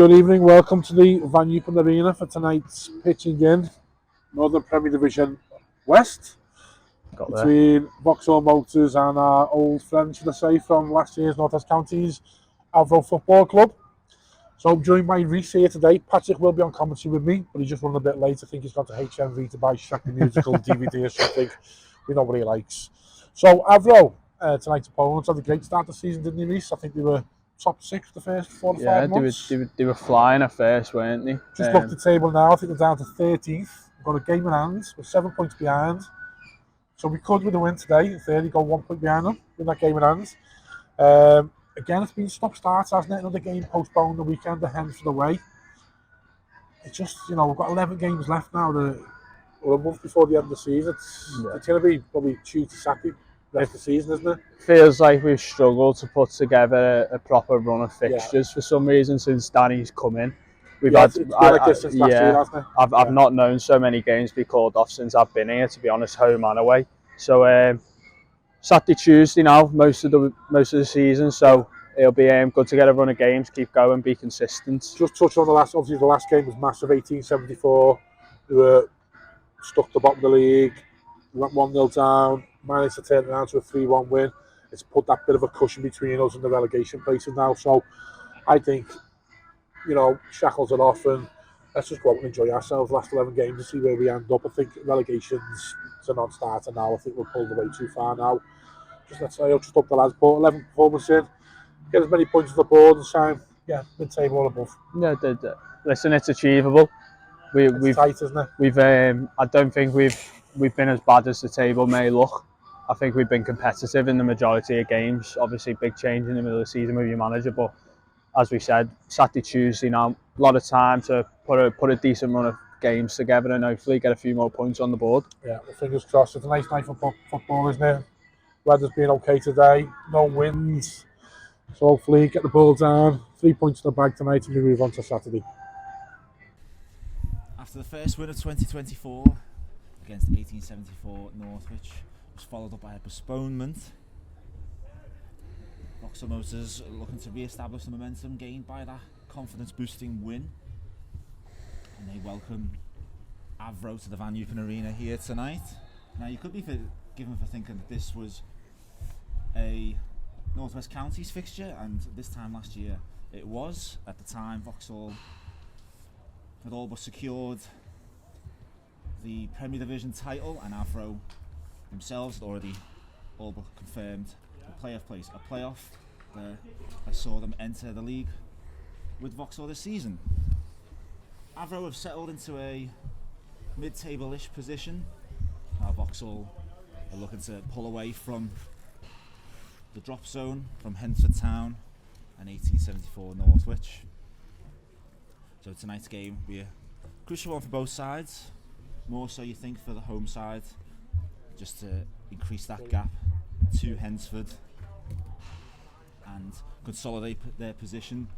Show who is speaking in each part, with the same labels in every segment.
Speaker 1: Good evening, welcome to the Van Eupen Arena for tonight's pitching in Northern Premier Division West
Speaker 2: Got there.
Speaker 1: between Vauxhall Motors and our old friend, should I say, from last year's North West Counties Avro Football Club. So I'm joined by Reece here today. Patrick will be on commentary with me, but he's just running a bit late. I think he's gone to HMV to buy Shrek the Musical DVD or something. We know what he likes. So Avro, tonight's opponents had a great start to the season, didn't they, Reece? I think they were top six the first 4 to 5 months.
Speaker 2: They were flying at first, weren't they?
Speaker 1: Just looked at the table now. I think they're down to 13th. We've got a game in hand. We're 7 points behind. So we could, with a win today, in theory, go 1 point behind them in that game in hand. Again, it's been stop-start, hasn't it? Another game postponed the weekend, the Hensford away. It's just, we've got 11 games left now, or a month before the end of the season. It's going to be probably Tuesday, Saturday, rest of the season, isn't it?
Speaker 2: Feels like we've struggled to put together a proper run of fixtures for some reason since Danny's come in.
Speaker 1: It's been like this since last year, hasn't it?
Speaker 2: I've not known so many games be called off since I've been here, to be honest, home and away. So Saturday, Tuesday now, most of the season. So it'll be good to get a run of games, keep going, be consistent.
Speaker 1: Just touch on the last game was massive, 1874. We were stuck at the bottom of the league. We went 1-0 down, managed to turn it around to a 3-1 win. It's put that bit of a cushion between us and the relegation places now. So I think, shackles are off and let's just go out and enjoy ourselves last 11 games and see where we end up. I think relegation's a non-starter now. I think we're pulled away too far now. Just up the lads, put 11 performance in, get as many points on the board and sign, mid-table or above.
Speaker 2: Yeah, listen, it's achievable.
Speaker 1: It's tight, isn't it?
Speaker 2: I don't think we've been as bad as the table may look. I think we've been competitive in the majority of games. Obviously, big change in the middle of the season with your manager, but as we said, Saturday, Tuesday now, a lot of time to put a decent run of games together and hopefully get a few more points on the board.
Speaker 1: Yeah, well, fingers crossed. It's a nice night for football, isn't it? Weather's been okay today, no winds, so hopefully get the ball down. 3 points in the bag tonight and we move on to Saturday.
Speaker 3: After the first win of 2024 against 1874 Northwich was followed up by a postponement, Vauxhall Motors looking to re-establish the momentum gained by that confidence-boosting win, and they welcome Avro to the Van Eupen Arena here tonight. Now, you could be forgiven for thinking that this was a North West Counties fixture, and this time last year it was. At the time, Vauxhall had all but secured the Premier Division title, and Avro themselves had already all but confirmed a playoff that saw them enter the league with Vauxhall this season. Avro have settled into a mid-table-ish position. Vauxhall are looking to pull away from the drop zone from Hensford Town and 1874 Northwich. So tonight's game will be a crucial one for both sides. More so, you think, for the home side, just to increase that gap to Hensford and consolidate their position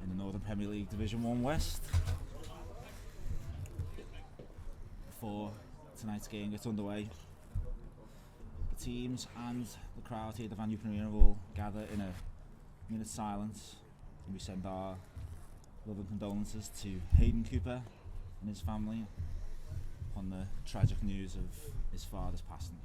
Speaker 3: in the Northern Premier League Division 1 West. Before tonight's game gets underway, the teams and the crowd here at the Van Eupen Arena will gather in a minute's silence, and we send our love and condolences to Hayden Cooper and his family on the tragic news of his father's passing.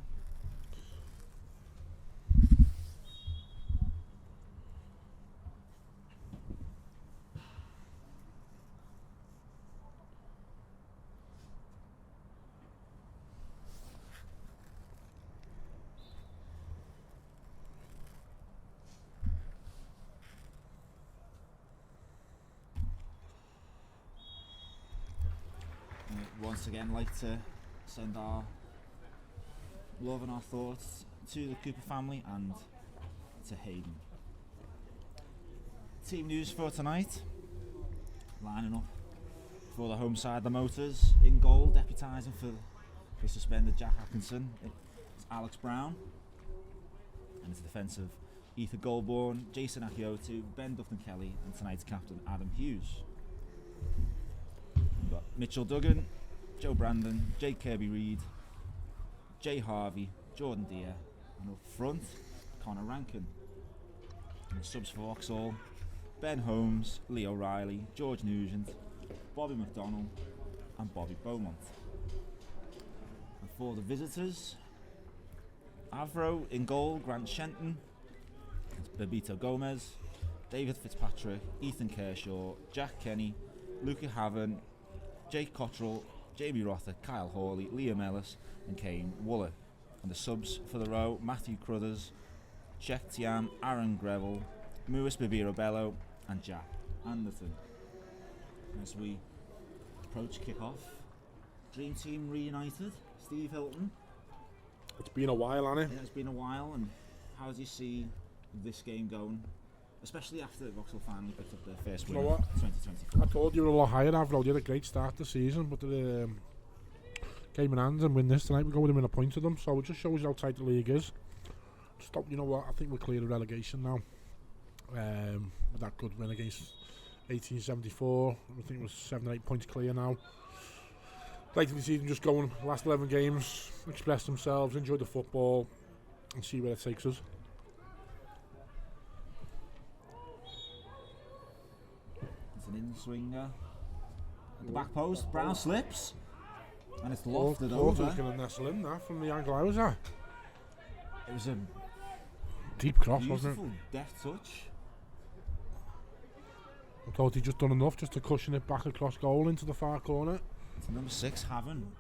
Speaker 3: Once again, like to send our love and our thoughts to the Cooper family and to Hayden. Team news for tonight. Lining up for the home side, the Motors. In goal, deputising for suspended Jack Atkinson, it's Alex Brown. And it's the defence of Ethan Goldborn, Jason Akiotu, Ben Duffin-Kelly, and tonight's captain Adam Hughes. We've got Mitchell Duggan, Joe Brandon, Jake Kirby-Reid, Jay Harvey, Jordan Deere, and up front, Connor Rankin. And the subs for Vauxhall, Ben Holmes, Leo Riley, George Nugent, Bobby McDonnell and Bobby Beaumont. And for the visitors, Avro in goal, Grant Shenton, Bebito Gomez, David Fitzpatrick, Ethan Kershaw, Jack Kenny, Luca Haven, Jake Cottrell, Jamie Rother, Kyle Hawley, Liam Ellis and Kane Wooler. And the subs for the row, Matthew Cruthers, Czech Tiam, Aaron Greville, Muis Bibiro Bello and Jack Anderton. As we approach kick-off, Dream Team reunited, Steve Hilton.
Speaker 1: It's been a while, hasn't it?
Speaker 3: Yeah, it's been a while, and how do you see this game going? Especially after Vauxhall finally picked up their first win of 2024.
Speaker 1: I told you we were a lot higher, Avro. You had a great start to the season, but the game in hand and win this tonight, we go within a point of them, so it just shows you how tight the league is. Stop, you know what, I think we're clear of relegation now. With that good win against 1874, I think it was 7 or 8 points clear now. Like to see them just going last 11 games, express themselves, enjoy the football, and see where it takes us.
Speaker 3: It's an in-swinger. At the back post, Brown slips. And it's lofted
Speaker 1: I
Speaker 3: over.
Speaker 1: thought he was going to nestle in that from the angle I was at.
Speaker 3: It was a
Speaker 1: Deep cross, wasn't
Speaker 3: beautiful deft touch.
Speaker 1: it? I thought he'd just done enough just to cushion it back across goal into the far corner.
Speaker 3: It's number 6, Haven.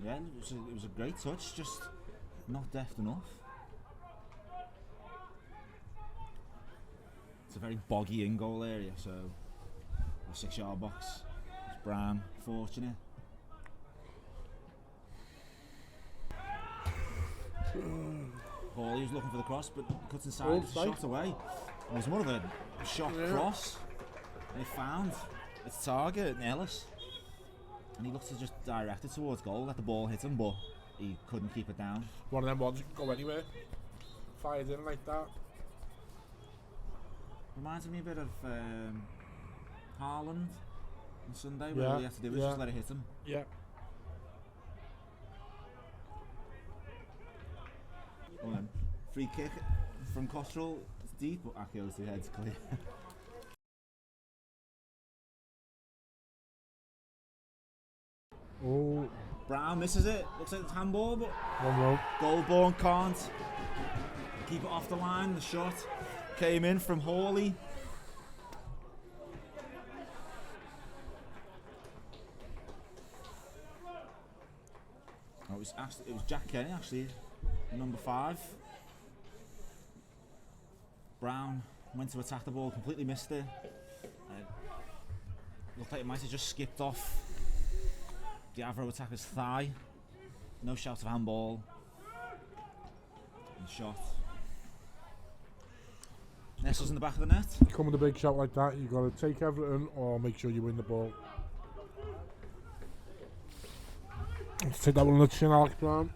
Speaker 3: Yeah, it was a great touch, just not deft enough. It's a very boggy in-goal area, so a 6-yard box. It's Brown, fortunate. Hawley was looking for the cross, but cuts inside, it's shot away. It was more of a shot cross. They found its target, Ellis. And he looked to just direct it towards goal, let the ball hit him, but he couldn't keep it down.
Speaker 1: One of them ones that can go anywhere. Fired in like that.
Speaker 3: Reminds me a bit of Haaland on Sunday, where all he had to do was just let it hit him.
Speaker 1: Yeah.
Speaker 3: Well, then, free kick from Cottrell. It's deep, but Akio's head's clear.
Speaker 1: Oh,
Speaker 3: Brown misses it. Looks like it's handball, but
Speaker 1: 1-0.
Speaker 3: Goalborn can't keep it off the line. The shot came in from Hawley. Oh, it was Jack Kenny actually, number 5. Brown went to attack the ball, completely missed it. Looked like it might have just skipped off the Avro attacker's thigh. No shout of handball. And shot. Nestles in the back of the net.
Speaker 1: Come with a big shot like that, you've got to take everything or make sure you win the ball. Let's take that one on the chin, Alex Brown.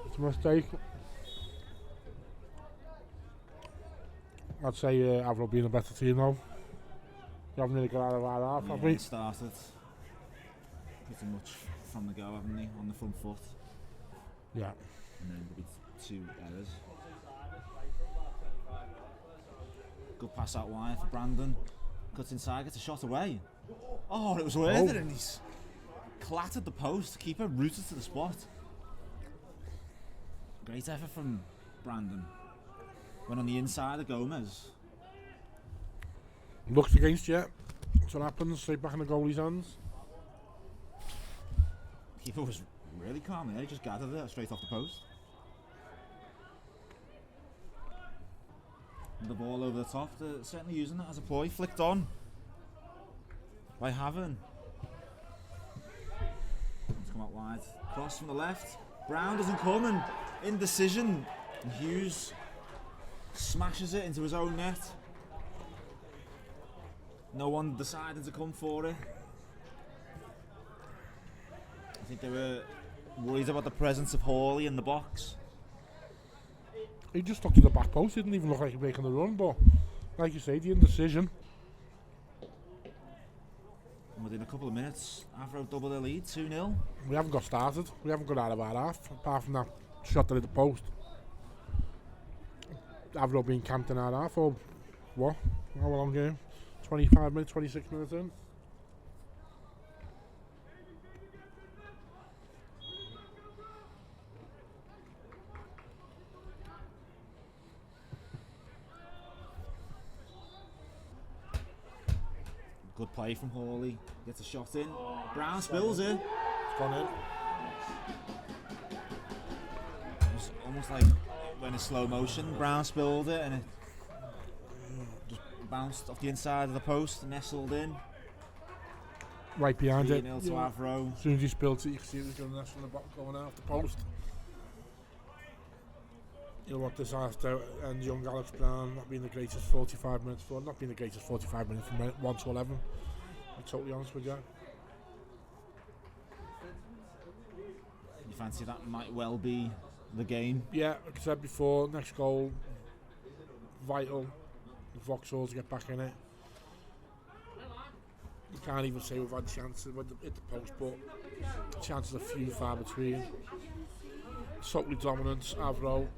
Speaker 1: It's a mistake. I'd say Avro being a better team though. You haven't really got out of our half, have we?
Speaker 3: Started pretty much from the go, haven't they? On the front foot.
Speaker 1: Yeah.
Speaker 3: And then there'll be 2 errors. Good pass out wide for Brandon. Cuts inside, gets a shot away. Oh, it was worth it, and he's clattered the post. Keeper rooted to the spot. Great effort from Brandon. Went on the inside of Gomez.
Speaker 1: Looks against you. That's what happens. Straight back in the goalie's hands.
Speaker 3: Keeper was really calm there. He just gathered it straight off the post. And the ball over the top. They're certainly using it as a ploy. Flicked on by Haven. It's come out wide. Cross from the left. Brown doesn't come, and indecision. And Hughes smashes it into his own net. No one decided to come for it. I think they were worried about the presence of Hawley in the box.
Speaker 1: He just stuck to the back post. He didn't even look like he was making the run, but like you say, the indecision.
Speaker 3: And within a couple of minutes, Avro double their lead, 2-0.
Speaker 1: We haven't got started. We haven't got out of our half, apart from that shot that hit the post. Avro being camped in our half, or what? How long game? 25 minutes, 26 minutes in.
Speaker 3: Good play from Hawley. Gets a shot in. Brown spills it.
Speaker 1: It's gone in.
Speaker 3: It's almost like when in slow motion. Brown spilled it and it just bounced off the inside of the post, nestled in.
Speaker 1: Right behind it.
Speaker 3: 3-0 to Avro.
Speaker 1: As soon as he spilled it, you can see it was going to nestle in the bottom, going out the post. You know what, this after and young Alex Brown not being the greatest 45 minutes for, not being the greatest 45 minutes from 1 to 11. I'll be totally honest with you.
Speaker 3: You fancy that might well be the game?
Speaker 1: Yeah, like I said before, next goal, vital. Vauxhall to get back in it. You can't even say we've had chances with the post, but chances are few far between. Totally dominant, Avro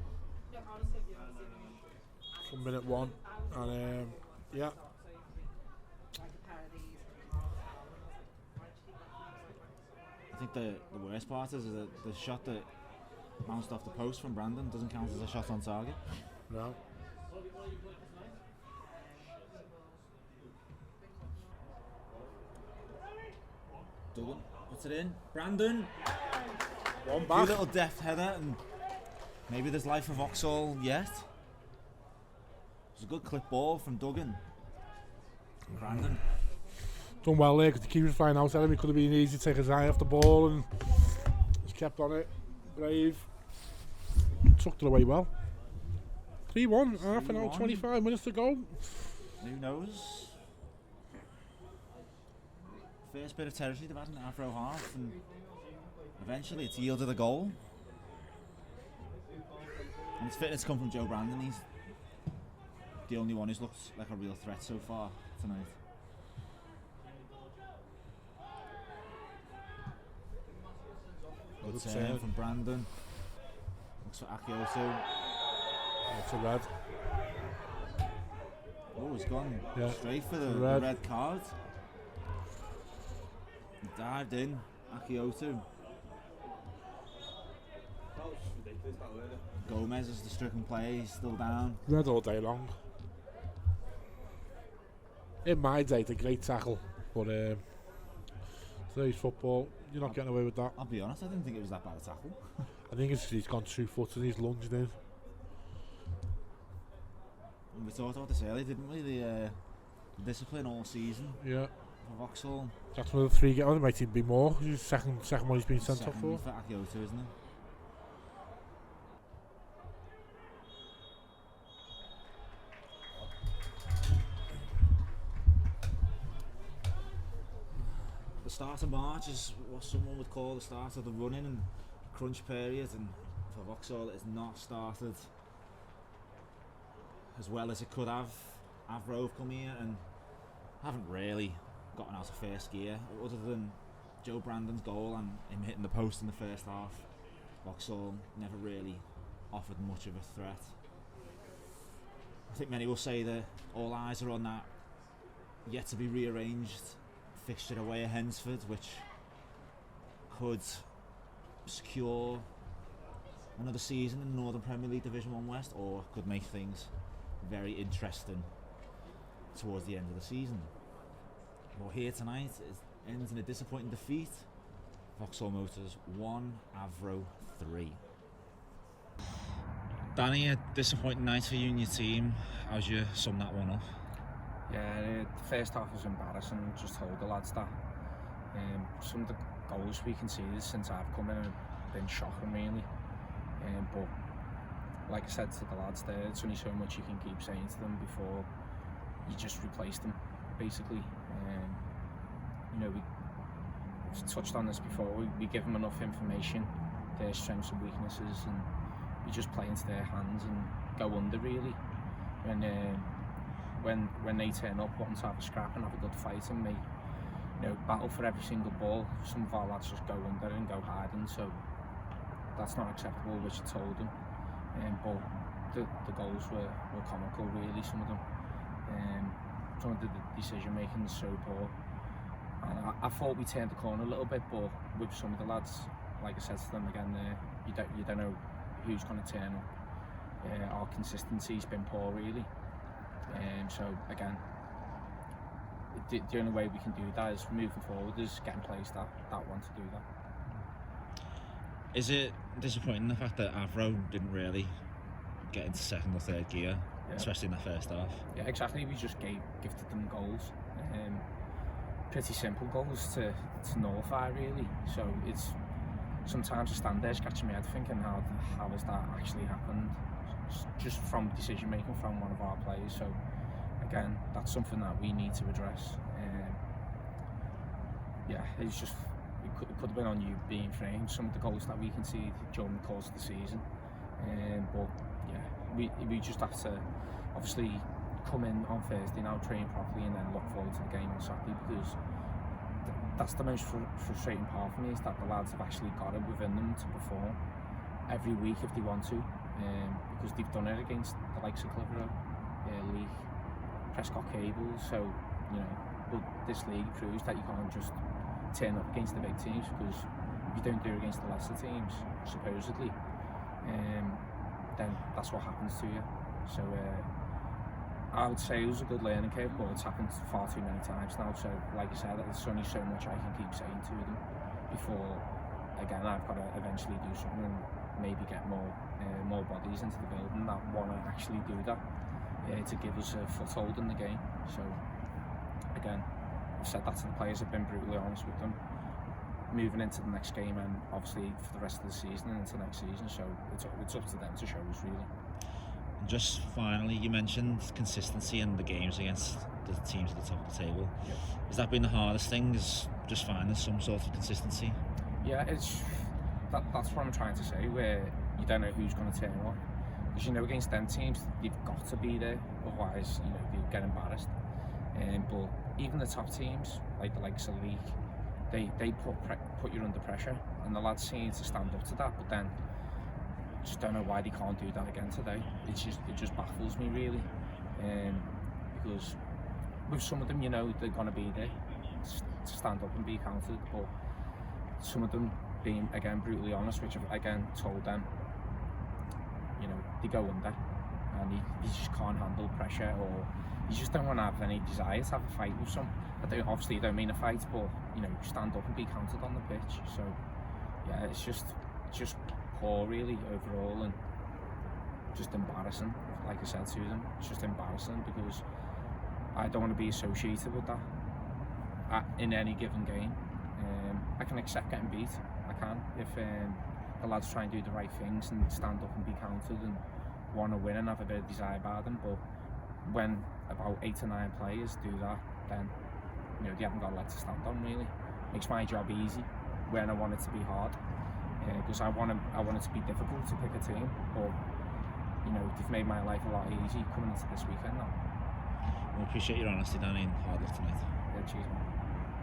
Speaker 1: from minute 1, and yeah.
Speaker 3: I think the worst part is the shot that bounced off the post from Brandon doesn't count as a shot on target.
Speaker 1: No.
Speaker 3: Duggan puts it in. Brandon.
Speaker 1: One
Speaker 3: A
Speaker 1: back.
Speaker 3: little deft header, and maybe there's life for Vauxhall yet. It's a good clip ball from Duggan. Brandon.
Speaker 1: Done well there because the keeper was flying out at him. It could have been easy to take his eye off the ball, and he's kept on it. Brave. Tucked it away well. 3-1, half an hour, 25 minutes to go.
Speaker 3: Who knows? First bit of territory they've had in the Avro half, and eventually it's yielded a goal. And it's fitting to come from Joe Brandon. He's the only one who's looked like a real threat so far tonight. Good turn from Brandon. Looks for Akioto.
Speaker 1: That's a red.
Speaker 3: Oh, he's gone straight for the
Speaker 1: red.
Speaker 3: red card. He dived in, Akioto. Gomez is the stricken player, he's still down.
Speaker 1: Red all day long. In my day, it's a great tackle, but today's football, you're not getting away with that.
Speaker 3: I'll be honest, I didn't think it was that bad a tackle.
Speaker 1: I think he's gone 2 foot and he's lunged in.
Speaker 3: We talked about this earlier, didn't we? The discipline all season
Speaker 1: Yeah.
Speaker 3: for Vauxhall.
Speaker 1: That's one of the 3 get on. There might even be more. He's the second one he's been sent off
Speaker 3: Second
Speaker 1: for.
Speaker 3: Akioto, isn't it? The start of March is what someone would call the start of the running and crunch period, and for Vauxhall it has not started as well as it could have. Avro have come here and haven't really gotten out of first gear, other than Joe Brandon's goal and him hitting the post in the first half. Vauxhall never really offered much of a threat. I think many will say that all eyes are on that yet to be rearranged fixture away at Hensford, which could secure another season in the Northern Premier League Division 1 West, or could make things very interesting towards the end of the season. Well, here tonight it ends in a disappointing defeat. Vauxhall Motors 1, Avro 3. Danny, a disappointing night for you and your team. How'd you sum that one up?
Speaker 4: Yeah, the first half was embarrassing. Just told the lads that. Some of the goals we conceded since I've come in have been shocking, really. But like I said to the lads there, it's only so much you can keep saying to them before you just replace them, basically. You know, we've touched on this before. We give them enough information, their strengths and weaknesses, and we just play into their hands and go under, really. When they turn up wanting to have a scrap and have a good fight and make, you know, battle for every single ball, some of our lads just go under and go hiding, so that's not acceptable, which I told them. But the goals were comical, really, some of them. some of the decision making is so poor. And I thought we turned the corner a little bit, but with some of the lads, like I said to them again there, you don't know who's going to turn up. Our consistency's been poor really. So again, the only way we can do that is moving forward, is getting players that want to do that.
Speaker 3: Is it disappointing the fact that Avro didn't really get into second or third gear, especially in the first half?
Speaker 4: Yeah, exactly. We just gifted them goals. Pretty simple goals to nullify really. So it's sometimes I stand there scratching my head thinking, how has that actually happened? Just from decision making from one of our players. So again, that's something that we need to address. It's just it could have been on you being framed, some of the goals that we concede during the course of the season. But yeah, we just have to obviously come in on Thursday now, train properly, and then look forward to the game on Saturday, because that's the most frustrating part for me, is that the lads have actually got it within them to perform every week if they want to, because they've done it against the likes of Clitheroe, League, Prescott Cable. So but this league proves that you can't just turn up against the big teams, because if you don't do it against the lesser teams, supposedly, then that's what happens to you. So I would say it was a good learning curve, but it's happened far too many times now. So like I said, there's only so much I can keep saying to them before, again, I've got to eventually do something and maybe get more bodies into the building that want to actually do that, to give us a foothold in the game. So again, I've said that to the players, I've been brutally honest with them moving into the next game, and obviously for the rest of the season and into next season. So it's up to them to show us really.
Speaker 3: Just finally, you mentioned consistency in the games against the teams at the top of the table.
Speaker 4: Yep.
Speaker 3: Has that been the hardest thing, is just finding some sort of consistency?
Speaker 4: Yeah, that's what I'm trying to say, where you don't know who's going to turn up. Because against them teams, you've got to be there, otherwise you get embarrassed. But even the top teams, like the likes of the league, they put you under pressure, and the lads seem to stand up to that. But then, just don't know why they can't do that again today. It just baffles me really, because with some of them, they're going to be there to stand up and be counted. But some of them, being again brutally honest, which I've again told them, they go under, and you just can't handle pressure, or you just don't want to have any desire to have a fight with some. Obviously you don't mean a fight, but stand up and be counted on the pitch. So yeah, it's just poor really overall, and just embarrassing. Like I said to them, it's just embarrassing, because I don't want to be associated with that in any given game. I can accept getting beat, I can, if the lads try and do the right things and stand up and be counted and want to win and have a bit of desire about them. But when about 8 or 9 players do that, then they haven't got a leg to stand on really. Makes my job easy when I want it to be hard, because I want it to be difficult to pick a team. But they've made my life a lot easy coming into this weekend now.
Speaker 3: We appreciate your honesty, Danny, and hard luck tonight.
Speaker 4: Yeah, cheers, man.